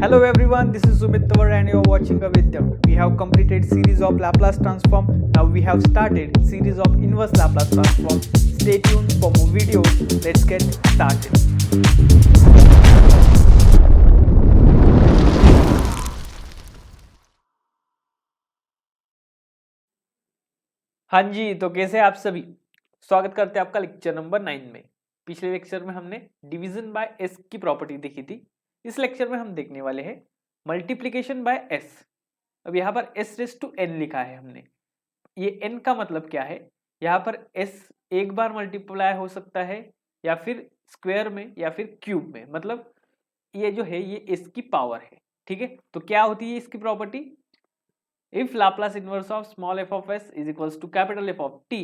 Hello everyone, this is Sumit Tawar and you're watching Avidyam. We have completed series of Laplace transform. Now we have started series of inverse Laplace transform. Stay tuned for more videos. Let's get started. हाँ जी, तो कैसे आप सभी? स्वागत करते हैं आपका lecture number 9 में। पिछले लेक्चर में हमने डिवीजन बाय एस की प्रॉपर्टी देखी थी। इस लेक्चर में हम देखने वाले हैं मल्टीप्लीकेशन बाय एस। अब यहाँ पर एस रेस टू एन लिखा है हमने। ये एन का मतलब क्या है? यहाँ पर एस एक बार मल्टीप्लाई हो सकता है या फिर स्क्वायर में या फिर क्यूब में, मतलब ये जो है ये एस की पावर है। ठीक है, तो क्या होती है इसकी property? If Laplace inverse of small f of s is equals to capital F of t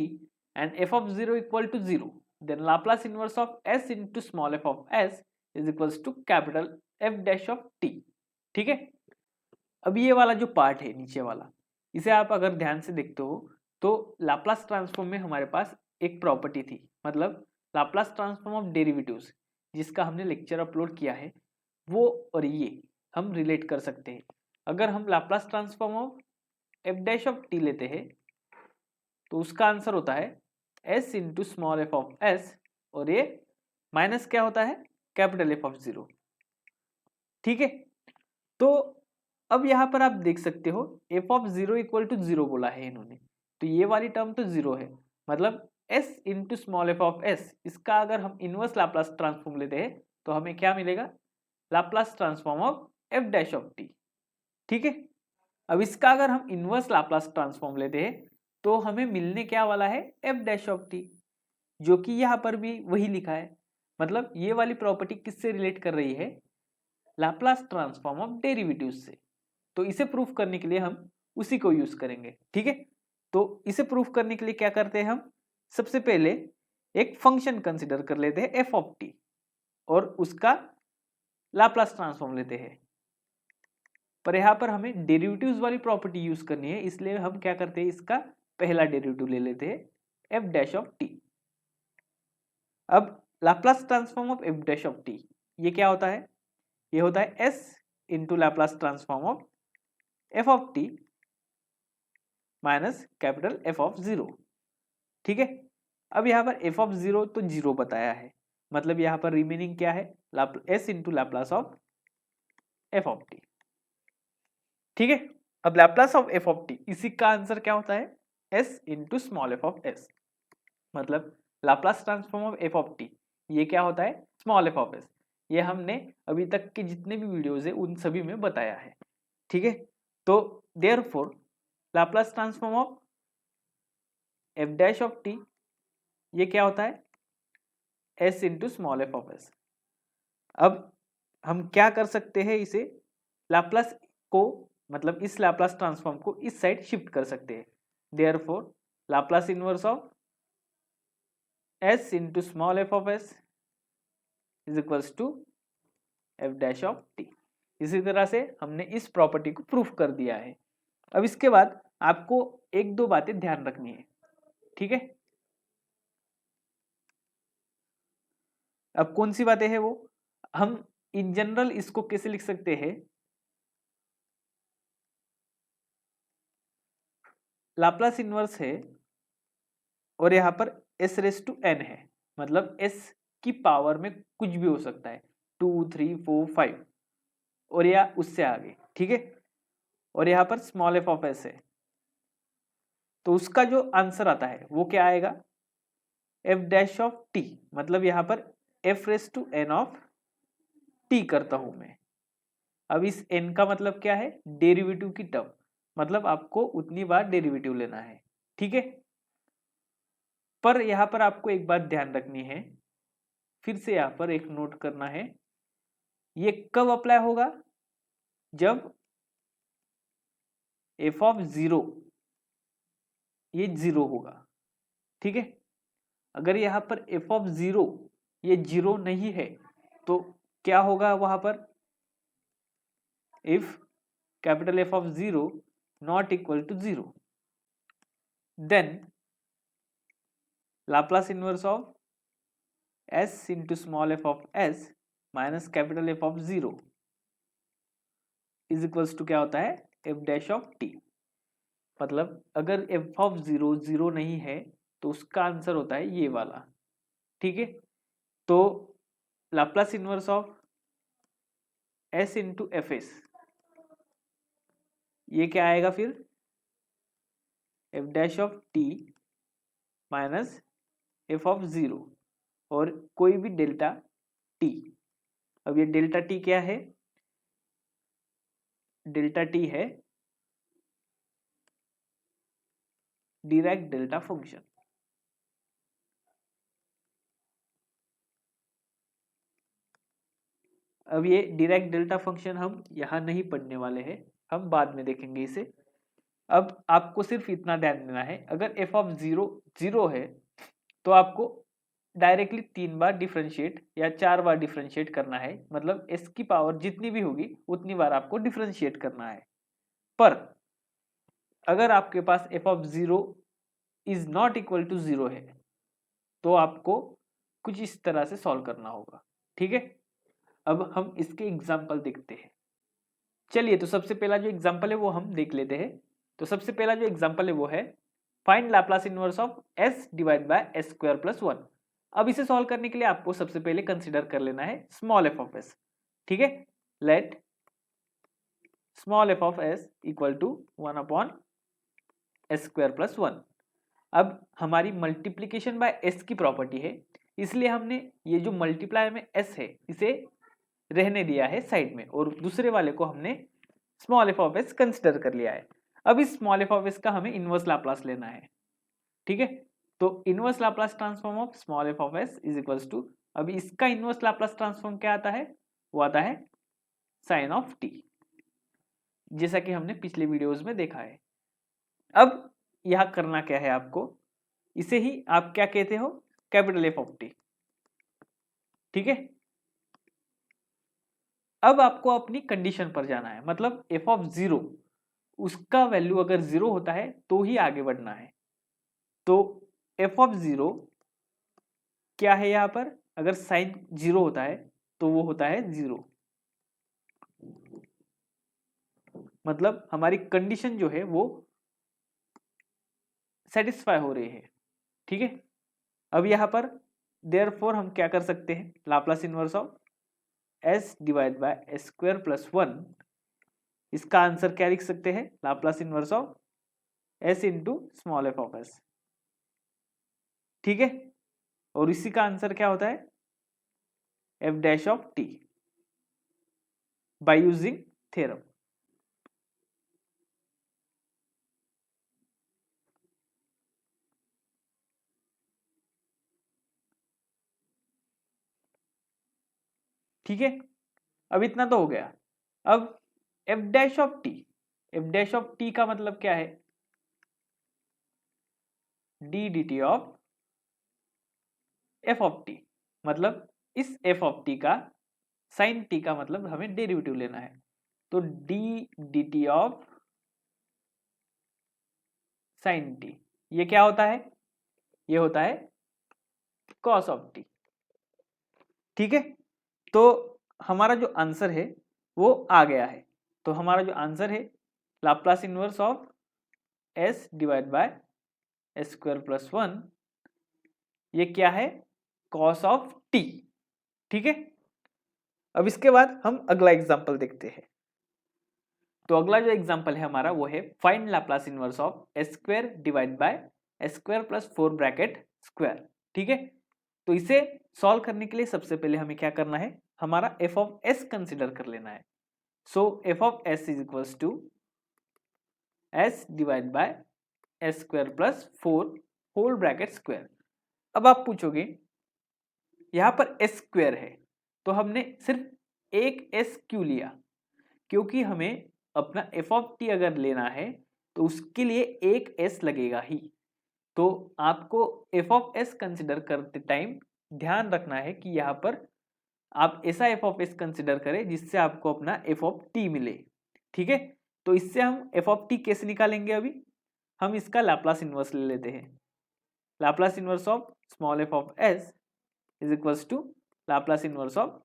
and f of 0 equal to 0, then Laplace inverse of s into small f of s is equals to capital F dash of t. ठीक है, अब ये वाला जो part है नीचे वाला, इसे आप अगर ध्यान से देखते हो तो लाप्लास ट्रांसफॉर्म में हमारे पास एक प्रॉपर्टी थी, मतलब लाप्लास ट्रांसफॉर्म ऑफ डेरिवेटिव्स, जिसका हमने लेक्चर अपलोड किया है, वो और ये हम रिलेट कर सकते हैं। अगर हम Laplace transform of F dash of T लेते हैं तो उसका आंसर होता है S into small F of S, और ये माइनस क्या होता है? Capital F of 0। ठीक है, तो अब यहां पर आप देख सकते हो एफ ऑफ 0 इक्वल टू 0 बोला है इन्होंने, तो ये वाली टर्म तो 0 है, मतलब S into small F of S, इसका अगर हम इनवर्स लाप्लास ट्रांसफॉर्म लेते हैं तो हमें क्या मिलेगा? Laplace transform of F dash of T. ठीक है, अब इसका अगर हम इनवर्स लाप्लास ट्रांसफॉर्म लेते हैं तो हमें मिलने क्या वाला है? एफ डैश ऑफ टी, जो कि यहाँ पर भी वही लिखा है। मतलब ये वाली प्रॉपर्टी किससे रिलेट कर रही है? लाप्लास ट्रांसफॉर्म ऑफ डेरिवेटिव से। तो इसे प्रूफ करने के लिए हम उसी को यूज करेंगे। ठीक है, तो इसे प्रूफ करने के लिए क्या करते हैं हम? सबसे पहले एक फंक्शन कंसिडर कर लेते हैं एफ ऑफ टी, और उसका लाप्लास ट्रांसफॉर्म लेते हैं। पर यहाँ पर हमें डेरिवेटिव्स वाली प्रॉपर्टी यूज करनी है, इसलिए हम क्या करते हैं, इसका पहला डेरिवेटिव ले लेते हैं एफ डैश ऑफ टी। अब Laplace transform of F dash of T ये क्या होता है? ये होता है S into Laplace transform of F of T minus capital F of 0। ठीक है, अब यहाँ पर एफ ऑफ 0 तो 0 बताया है, मतलब यहाँ पर रिमेनिंग क्या है? S into Laplace of F of T. ठीक है, अब Laplace of F of T, इसी का आंसर क्या होता है? S into small F of S, मतलब Laplace transform of F of T ये क्या होता है? Small F of S. ये हमने अभी तक के जितने भी वीडियोज है उन सभी में बताया है। ठीक है, तो therefore Laplace transform of F dash of T ये क्या होता है? S into small F of S. अब हम क्या कर सकते हैं, इसे लाप्लास को, मतलब इस लाप्लास ट्रांसफॉर्म को इस साइड शिफ्ट कर सकते हैं। Therefore Laplace inverse of S into small F of S is equals to F dash of T. इसी तरह से हमने इस प्रॉपर्टी को प्रूफ कर दिया है। अब इसके बाद आपको एक दो बातें ध्यान रखनी है। ठीक है, अब कौन सी बातें हैं वो? हम इन जनरल इसको कैसे लिख सकते हैं? लाप्लास इनवर्स है और यहाँ पर एस रेस टू एन है, मतलब एस की पावर में कुछ भी हो सकता है, 2 3 4 5 और या उससे आगे। ठीक है, और यहाँ पर स्मॉल एफ ऑफ एस है, तो उसका जो आंसर आता है वो क्या आएगा? एफ डैश ऑफ टी, मतलब यहाँ पर F raise to N of T करता हूं मैं। अब इस एन का मतलब क्या है? डेरिवेटिव की टर्म, मतलब आपको उतनी बार डेरिवेटिव लेना है। ठीक है, पर यहाँ पर आपको एक बात ध्यान रखनी है, फिर से यहाँ पर एक नोट करना है, ये कब अप्लाई होगा? जब एफ ऑफ 0 ये 0 होगा। ठीक है, अगर यहाँ पर एफ ऑफ 0 ये 0 नहीं है तो क्या होगा वहां पर? If capital F of 0 not equal to 0, then Laplace inverse of s into small F of s minus capital F of 0 is equals to क्या होता है, एफ डैश ऑफ टी। मतलब अगर एफ ऑफ जीरो जीरो नहीं है तो उसका answer होता है ये वाला, ठीक है। तो Laplace inverse of S into F S, ये क्या आएगा फिर, F dash of T minus F of zero और कोई भी डेल्टा टी। अब ये डेल्टा टी क्या है, डेल्टा टी है डिराक डेल्टा फंक्शन। अब ये डिराक डेल्टा फंक्शन हम यहां नहीं पढ़ने वाले हैं, हम बाद में देखेंगे इसे। अब आपको सिर्फ इतना ध्यान देना है, अगर एफ ऑफ जीरो जीरो है तो आपको डायरेक्टली 3 बार डिफरेंशिएट या 4 बार डिफरेंशिएट करना है, मतलब एस की पावर जितनी भी होगी उतनी बार आपको डिफरेंशिएट करना है। पर अगर आपके पास F of zero is not equal to zero है तो आपको कुछ इस तरह से सॉल्व करना होगा, ठीक है। अब हम इसके एग्जाम्पल देखते हैं। चलिए, तो सबसे पहला जो एग्जाम्पल है वो हम देख लेते हैं। तो सबसे पहला जो एग्जाम्पल है वो है find Laplace inverse of S divide by S square plus one. अब इसे सॉल्व करने के लिए आपको सबसे पहले कंसीडर कर लेना है स्मॉल एफ ऑफ एस, ठीक है। Let small F of S equal to 1 upon S square plus one. अब हमारी मल्टीप्लीकेशन बाय एस की प्रॉपर्टी है, इसलिए हमने ये जो मल्टीप्लाई में एस है इसे रहने दिया है साइड में और दूसरे वाले को हमने small F of S consider कर लिया है। अब इस स्मॉल एफ ऑफ एस का हमें इनवर्स लाप्लास लेना है, ठीक है। तो inverse Laplace transform of small F of S is equals to, अब इसका इनवर्स लाप्लास ट्रांसफॉर्म क्या आता है, वो आता है साइन ऑफ टी, जैसा कि हमने पिछले वीडियोस में देखा है। अब यह करना क्या है आपको, इसे ही आप क्या कहते हो, कैपिटल एफ ऑफ टी, ठीक है। अब आपको अपनी कंडीशन पर जाना है, मतलब एफ ऑफ जीरो उसका वैल्यू अगर जीरो होता है तो ही आगे बढ़ना है। तो एफ ऑफ जीरो क्या है यहां पर, अगर साइन जीरो होता है तो वो होता है जीरो, मतलब हमारी कंडीशन जो है वो सेटिस्फाई हो रही है, ठीक है। अब यहां पर देयरफॉर हम क्या कर सकते हैं, Laplace inverse of S divide by S square plus one, इसका आंसर क्या लिख सकते हैं, Laplace inverse of S into small F of S, ठीक है। और इसी का आंसर क्या होता है, F dash of T by using theorem. ठीक है, अब इतना तो हो गया। अब F dash of T, F dash of T का मतलब क्या है, D D T of F of T, मतलब इस एफ ऑफ टी का साइन टी का मतलब हमें डेरिवेटिव लेना है। तो D D T of sine T, ये क्या होता है, ये होता है कॉस ऑफ टी, ठीक है। तो हमारा जो आंसर है वो आ गया है। तो हमारा जो आंसर है Laplace inverse of S divide by S square plus one, ये क्या है, कॉस ऑफ टी, ठीक है। अब इसके बाद हम अगला एग्जांपल देखते हैं। तो अगला जो एग्जांपल है हमारा वो है find Laplace inverse of S square divide by S square plus four bracket square, ठीक है। तो इसे सॉल्व करने के लिए सबसे पहले हमें क्या करना है, हमारा एफ ऑफ एस कंसिडर कर लेना है। So F of S is equals to S divide by S square plus four whole bracket square. अब आप पूछोगे यहां पर एस स्क्वायर है तो हमने सिर्फ एक एस क्यों लिया, क्योंकि हमें अपना एफ ऑफ टी अगर लेना है तो उसके लिए एक एस लगेगा ही। तो आपको एफ ऑफ एस कंसिडर करते टाइम ध्यान रखना है कि यहाँ पर आप ऐसा एफ ऑफ एस कंसिडर करें जिससे आपको अपना एफ ऑफ टी मिले, ठीक है। तो इससे हम एफ ऑफ टी कैसे निकालेंगे, अभी हम इसका लाप्लास इनवर्स ले लेते हैं। Laplace inverse of small F of S is equals to Laplace inverse of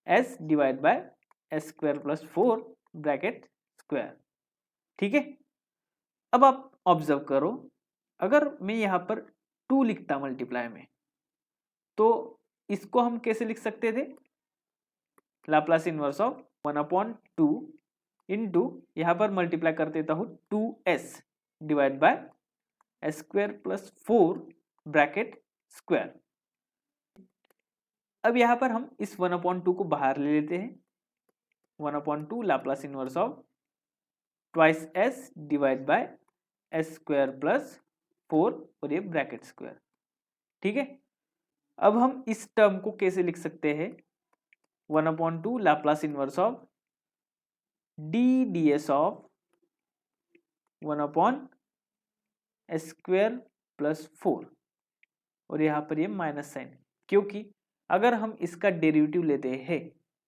S divide by S square plus four bracket square. ठीक है, अब आप ऑब्जर्व करो, अगर मैं यहाँ पर 2 लिखता मल्टीप्लाई में, तो इसको हम कैसे लिख सकते थे? लाप्लास इनवर्स ऑफ 1/2 इंटू, यहाँ पर मल्टीप्लाई कर देता हूँ 2s divide by s square plus 4 bracket square. अब यहाँ पर हम इस 1/2 को बाहर ले लेते हैं। 1/2 Laplace inverse of twice s divide by s square plus 4 और ये ब्रैकेट स्क्वायर। ठीक है, अब हम इस टर्म को कैसे लिख सकते हैं? 1/2 Laplace inverse of ds of 1/s square plus 4 और यहाँ पर ये माइनस साइन, क्योंकि अगर हम इसका डेरिवेटिव लेते हैं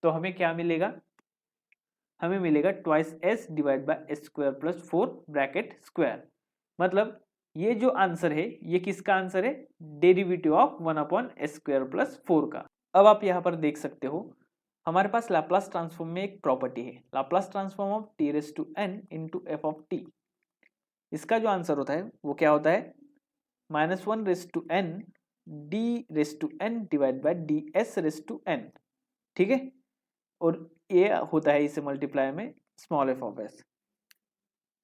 तो हमें क्या मिलेगा? हमें मिलेगा twice s divide by s square plus 4 bracket square. मतलब ये जो आंसर है ये किसका आंसर है? Derivative of 1/s square plus 4 का। अब आप यहाँ पर देख सकते हो हमारे पास लाप्लास ट्रांसफॉर्म में एक प्रॉपर्टी है, Laplace transform of t⁻n into F of T. इसका जो आंसर होता है वो क्या होता है? -1n d⁻n divide by ds⁻n। ठीक है, और ये होता है इसे मल्टीप्लाई में स्मॉल f ऑफ s,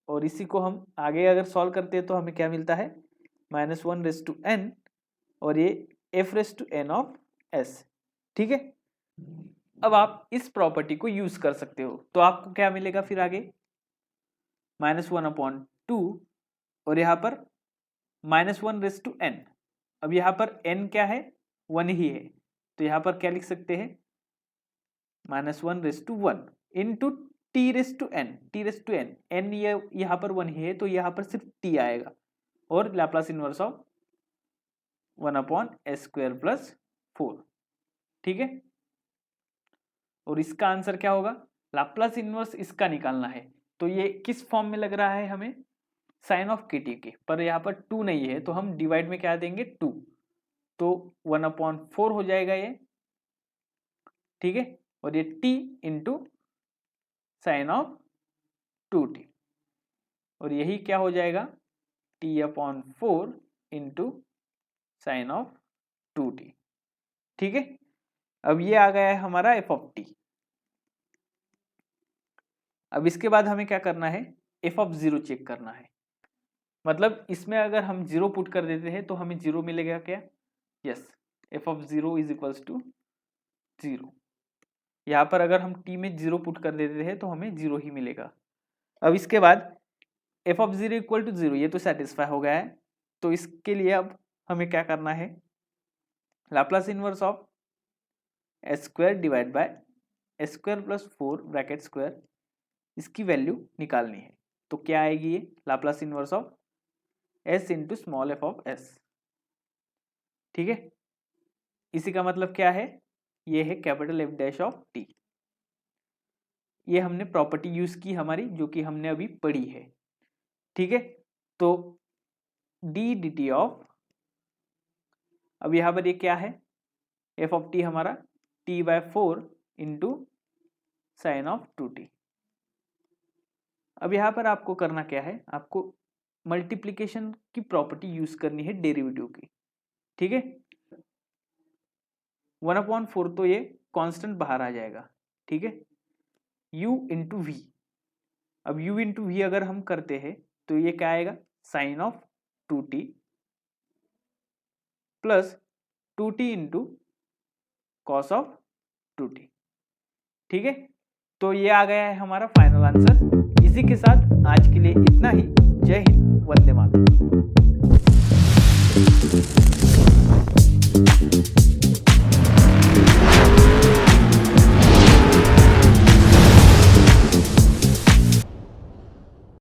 और इसी को हम आगे अगर सॉल्व करते हैं तो हमें क्या मिलता है? -1n और ये f⁻n ऑफ s। ठीक है, अब आप इस प्रॉपर्टी को यूज कर सकते हो, तो आपको क्या मिलेगा फिर आगे? -1/2 और यहाँ पर -1n। अब यहाँ पर n क्या है? 1 ही है, तो यहाँ पर क्या लिख सकते हैं? -1/1 इंटू t⁻n। n ये यहाँ पर 1 ही है, तो यहाँ पर सिर्फ t आएगा, और Laplace inverse of 1/s square plus 4। ठीक है, और इसका आंसर क्या होगा? लाप्लास इनवर्स इसका निकालना है, तो ये किस फॉर्म में लग रहा है हमें? साइन ऑफ kt के, पर यहाँ पर 2 नहीं है, तो हम डिवाइड में क्या देंगे? 2, तो 1/4 हो जाएगा ये। ठीक है, और ये t into sine of 2t, और यही क्या हो जाएगा? t/4 into sine of 2t। ठीक है, अब ये आ गया है हमारा f ऑफ t। अब इसके बाद हमें क्या करना है? f ऑफ 0 चेक करना है। मतलब इसमें अगर हम 0 पुट कर देते हैं तो हमें 0 मिलेगा क्या? Yes, f of 0 is equals to 0। यहाँ पर अगर हम t में 0 पुट कर देते हैं तो हमें 0 ही मिलेगा। अब इसके बाद f ऑफ 0 इक्वल टू 0, ये तो सेटिस्फाई हो गया है, तो इसके लिए अब हमें क्या करना है? Laplace inverse of s square divide by s square plus 4 bracket square, इसकी वैल्यू निकालनी है। तो क्या आएगी? ये Laplace inverse of s into small f of s। ठीक है, इसी का मतलब क्या है? ये है capital F dash of t। ये हमने प्रॉपर्टी यूज की हमारी, जो कि हमने अभी पढ़ी है। ठीक है, तो d dt ऑफ, अब यहाँ पर ये क्या है? f ऑफ t हमारा t/4 into sine of 2t। अब यहाँ पर आपको करना क्या है? आपको मल्टीप्लिकेशन की प्रॉपर्टी यूज करनी है डेरिवेटिव की। ठीक है, 1/4 तो ये कांस्टेंट बाहर आ जाएगा। ठीक है, u इंटू वी। अब u इंटू वी अगर हम करते हैं तो ये क्या आएगा? Sine of 2t plus 2t into cos of 2t। ठीक है, तो ये आ गया है हमारा फाइनल आंसर। इसी के साथ आज के लिए इतना ही। जय हिंद, वंदे मातरम।